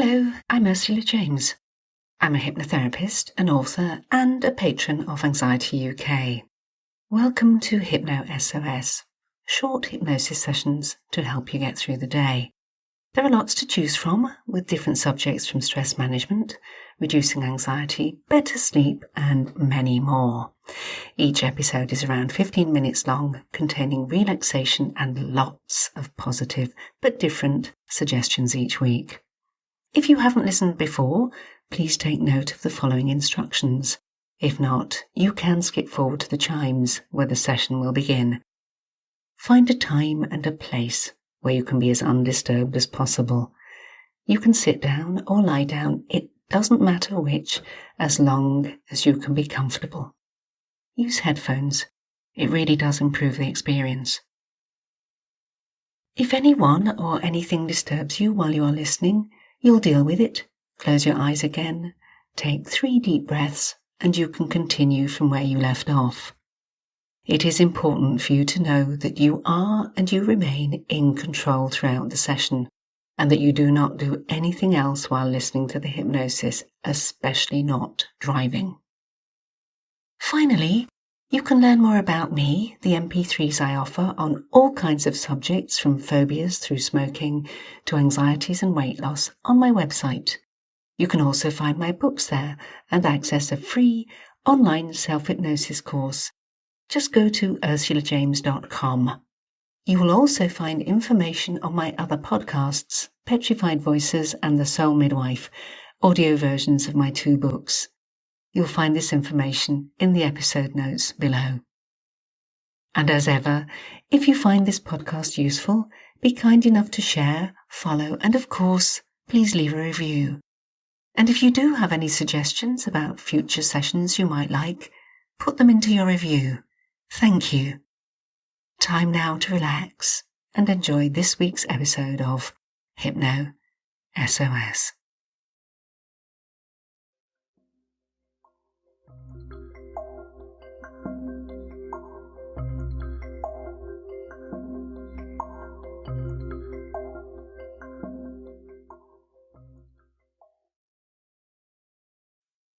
Hello, I'm Ursula James. I'm a hypnotherapist, an author, and a patron of Anxiety UK. Welcome to HypnoSOS, short hypnosis sessions to help you get through the day. There are lots to choose from, with different subjects from stress management, reducing anxiety, better sleep, and many more. Each episode is around 15 minutes long, containing relaxation and lots of positive but different suggestions each week. If you haven't listened before, please take note of the following instructions. If not, you can skip forward to the chimes where the session will begin. Find a time and a place where you can be as undisturbed as possible. You can sit down or lie down, it doesn't matter which, as long as you can be comfortable. Use headphones. It really does improve the experience. If anyone or anything disturbs you while you are listening, you'll deal with it. Close your eyes again, take 3 deep breaths, and you can continue from where you left off. It is important for you to know that you are and you remain in control throughout the session, and that you do not do anything else while listening to the hypnosis, especially not driving. Finally, you can learn more about me, the MP3s I offer on all kinds of subjects from phobias through smoking to anxieties and weight loss on my website. You can also find my books there and access a free online self-hypnosis course. Just go to ursulajames.com. You will also find information on my other podcasts, Petrified Voices and The Soul Midwife, audio versions of my 2 books. You'll find this information in the episode notes below. And as ever, if you find this podcast useful, be kind enough to share, follow, and of course, please leave a review. And if you do have any suggestions about future sessions you might like, put them into your review. Thank you. Time now to relax and enjoy this week's episode of HypnoSOS.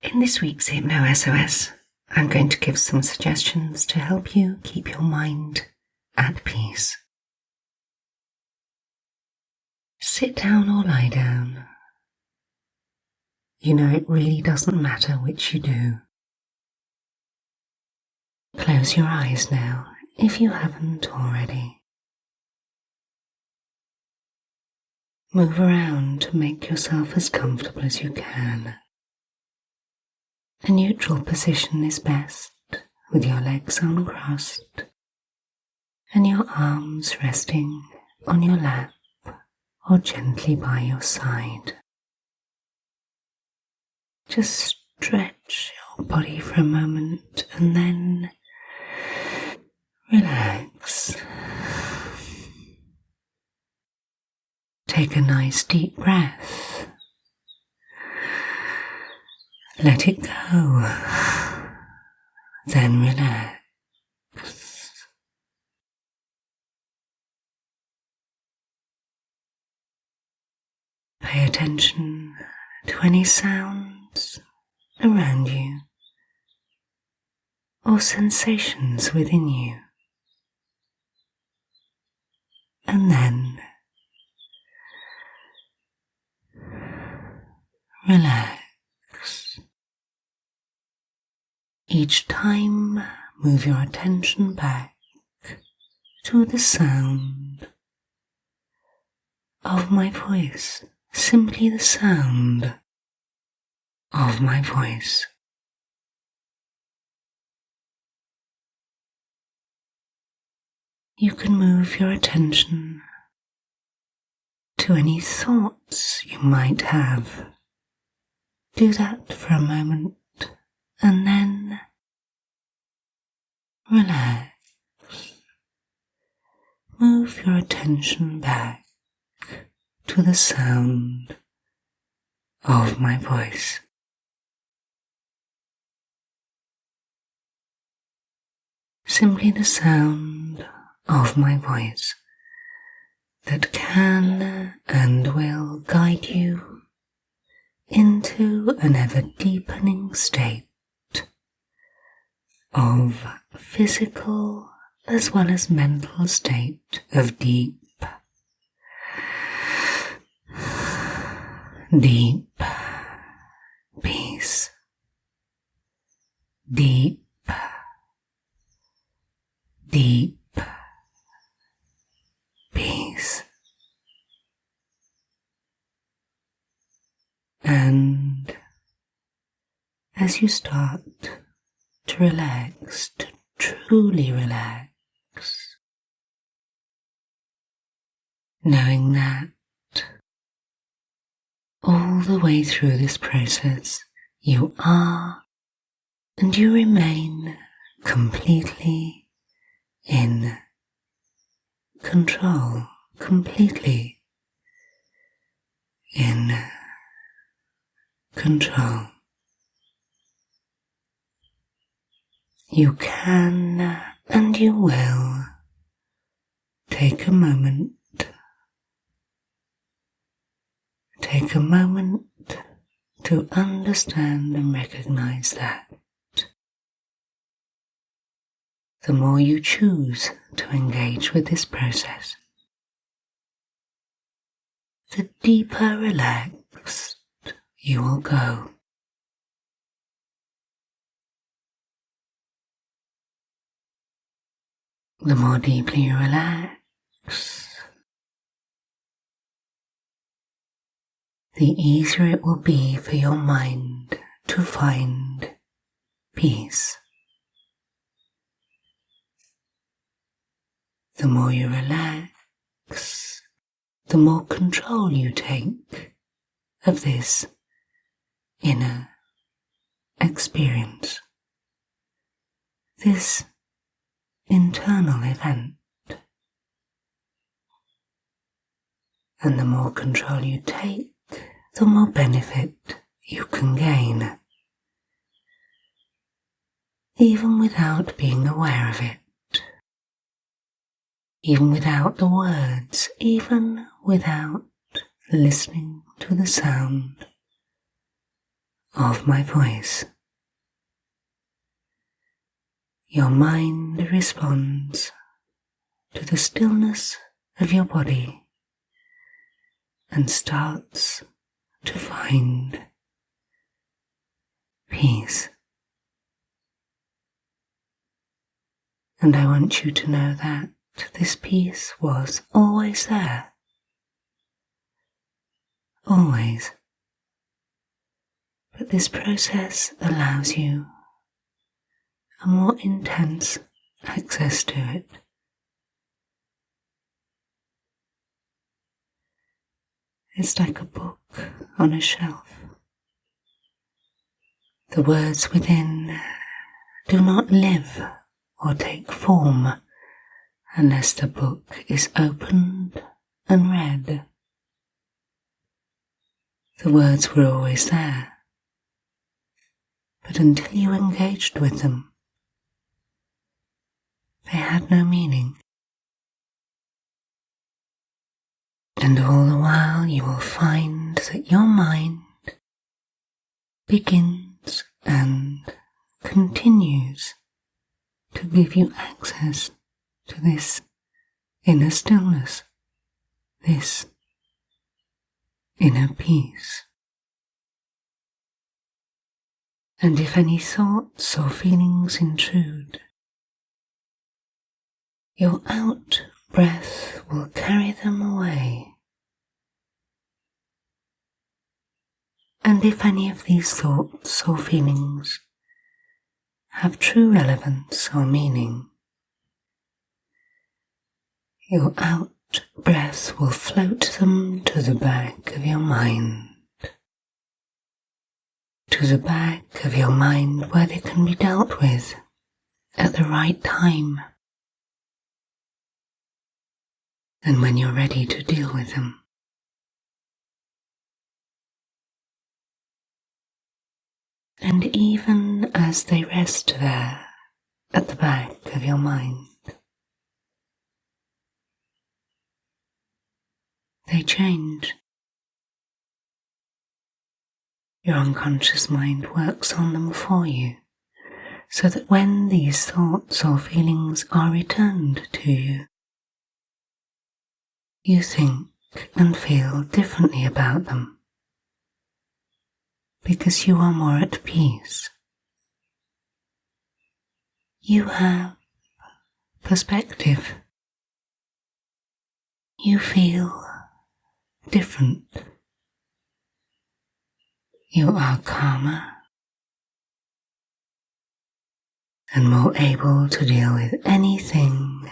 In this week's HypnoSOS, I'm going to give some suggestions to help you keep your mind at peace. Sit down or lie down. You know it really doesn't matter which you do. Close your eyes now if you haven't already. Move around to make yourself as comfortable as you can. A neutral position is best, with your legs uncrossed and your arms resting on your lap or gently by your side. Just stretch your body for a moment and then relax. Take a nice deep breath. Let it go, then relax. Pay attention to any sounds around you or sensations within you, and then relax. Each time, move your attention back to the sound of my voice, simply the sound of my voice. You can move your attention to any thoughts you might have. Do that for a moment and then relax. Move your attention back to the sound of my voice. Simply the sound of my voice that can and will guide you into an ever deepening state of physical as well as mental state of deep peace, deep peace. And as you start to relax, to truly relax, knowing that all the way through this process you are and you remain completely in control, completely in control. You can and you will take a moment to understand and recognize that the more you choose to engage with this process, the deeper relaxed you will go. The more deeply you relax, the easier it will be for your mind to find peace. The more you relax, the more control you take of this inner experience, this internal event. And the more control you take, the more benefit you can gain, even without being aware of it, even without the words, even without listening to the sound of my voice. Your mind responds to the stillness of your body and starts to find peace. And I want you to know that this peace was always there. Always. But this process allows you a more intense access to it. It's like a book on a shelf. The words within do not live or take form unless the book is opened and read. The words were always there, but until you engaged with them, they had no meaning. And all the while you will find that your mind begins and continues to give you access to this inner stillness, this inner peace. And if any thoughts or feelings intrude, your out breath will carry them away. And if any of these thoughts or feelings have true relevance or meaning, your out breath will float them to the back of your mind. To the back of your mind where they can be dealt with at the right time. And when you're ready to deal with them. And even as they rest there at the back of your mind, they change. Your unconscious mind works on them for you, so that when these thoughts or feelings are returned to you, you think and feel differently about them, because you are more at peace. You have perspective. You feel different. You are calmer and more able to deal with anything,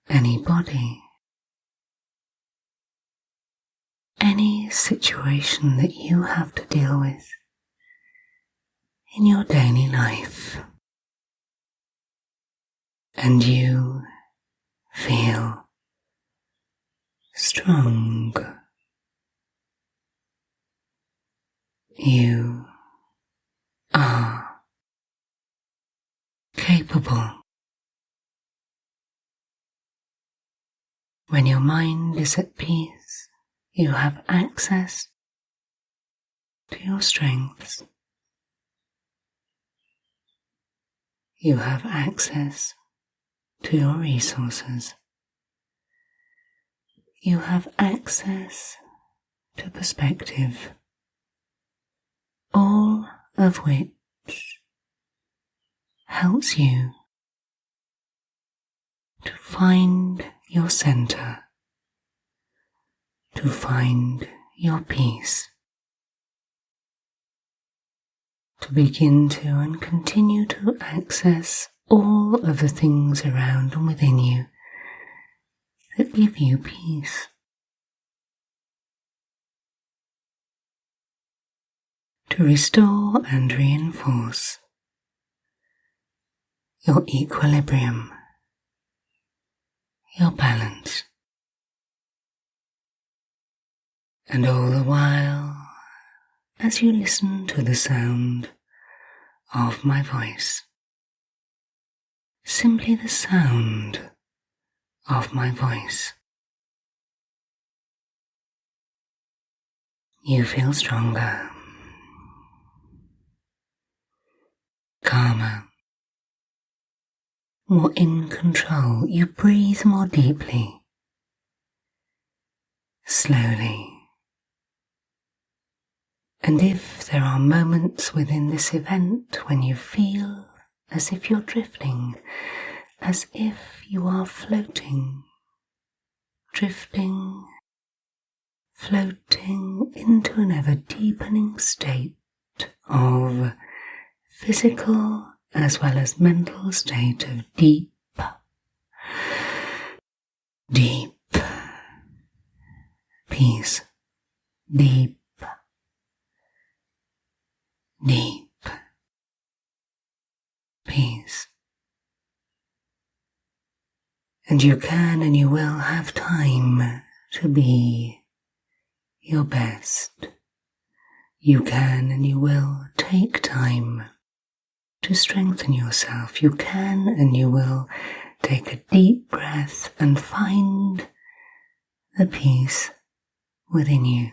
anybody, any situation that you have to deal with in your daily life. And you feel strong. You are capable. When your mind is at peace, you have access to your strengths. You have access to your resources. You have access to perspective, all of which helps you to find your center, to find your peace, to begin to and continue to access all of the things around and within you that give you peace. To restore and reinforce your equilibrium, your balance, and all the while, as you listen to the sound of my voice, simply the sound of my voice, you feel stronger, calmer, more in control. You breathe more deeply, slowly. And if there are moments within this event when you feel as if you're drifting, as if you are floating, drifting, floating into an ever-deepening state of physical as well as mental state of deep peace, deep peace. And you can and you will have time to be your best. You can and you will take time to strengthen yourself. You can and you will take a deep breath and find the peace within you.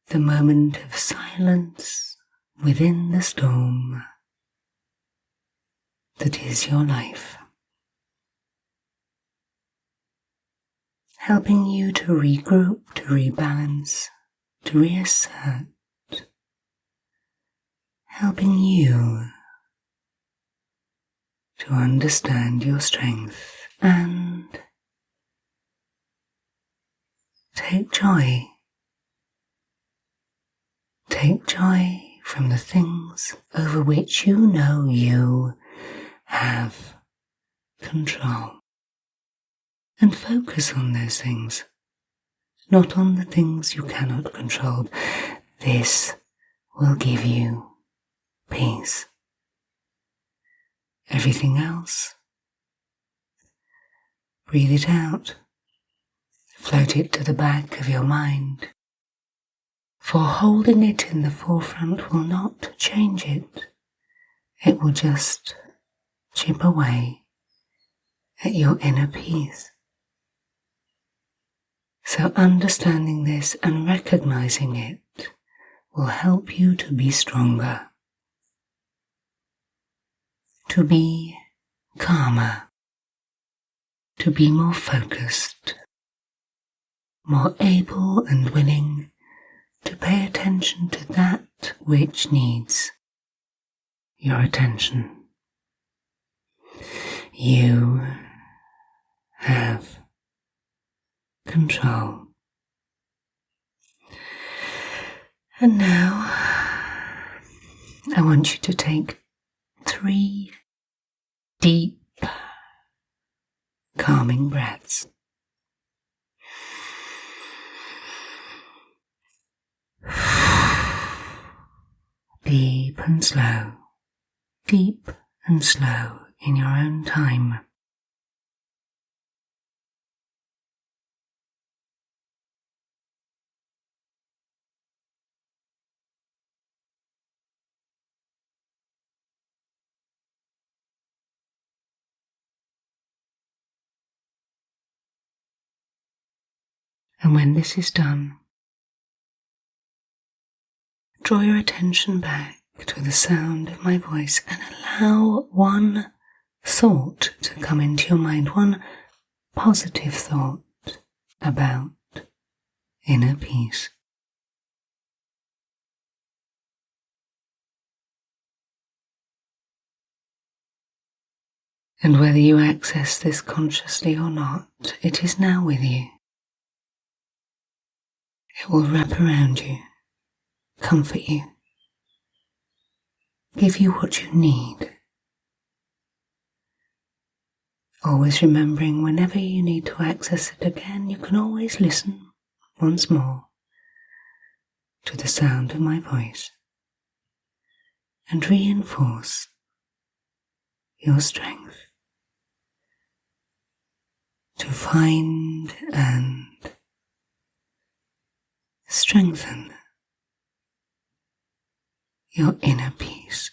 The moment of silence within the storm that is your life. Helping you to regroup, to rebalance, to reassert. Helping you to understand your strength and take joy. Take joy from the things over which you know you have control. And focus on those things, not on the things you cannot control. This will give you peace. Everything else, breathe it out. Float it to the back of your mind. For holding it in the forefront will not change it. It will just chip away at your inner peace. So understanding this and recognizing it will help you to be stronger, to be calmer, to be more focused, more able and willing to pay attention to that which needs your attention. You have control. And now I want you to take 3 deep, calming breaths. Deep and slow, deep and slow in your own time. And when this is done, draw your attention back to the sound of my voice and allow one thought to come into your mind, one positive thought about inner peace. And whether you access this consciously or not, it is now with you. It will wrap around you, comfort you, give you what you need. Always remembering whenever you need to access it again, you can always listen once more to the sound of my voice and reinforce your strength to find and strengthen your inner peace.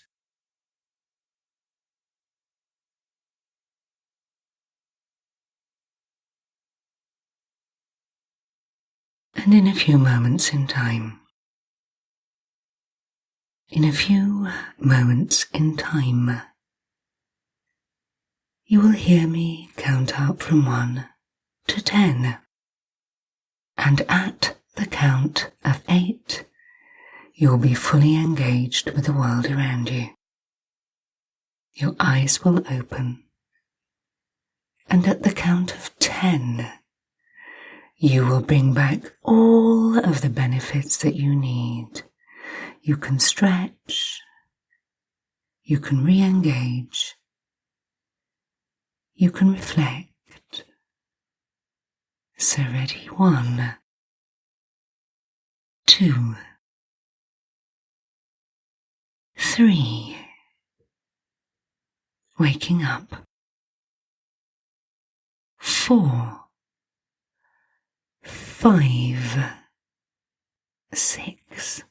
And in a few moments in time, you will hear me count up from 1 to 10. And at the count of 8, you will be fully engaged with the world around you. Your eyes will open, and at the count of 10, you will bring back all of the benefits that you need. You can stretch, you can re-engage, you can reflect. So ready, 1, 2, 3, waking up, 4, 5, 6,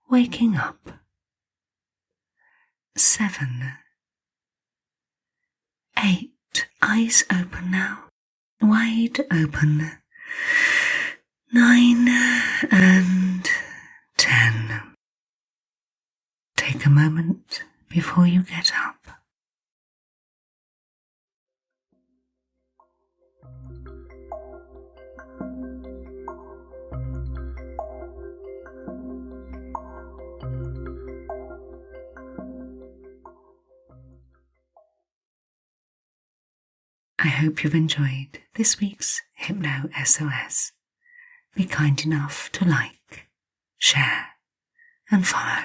waking up, 7, 8, eyes open now, wide open, 9 and 10. Take a moment before you get up. I hope you've enjoyed this week's HypnoSOS. Be kind enough to like, share, and follow.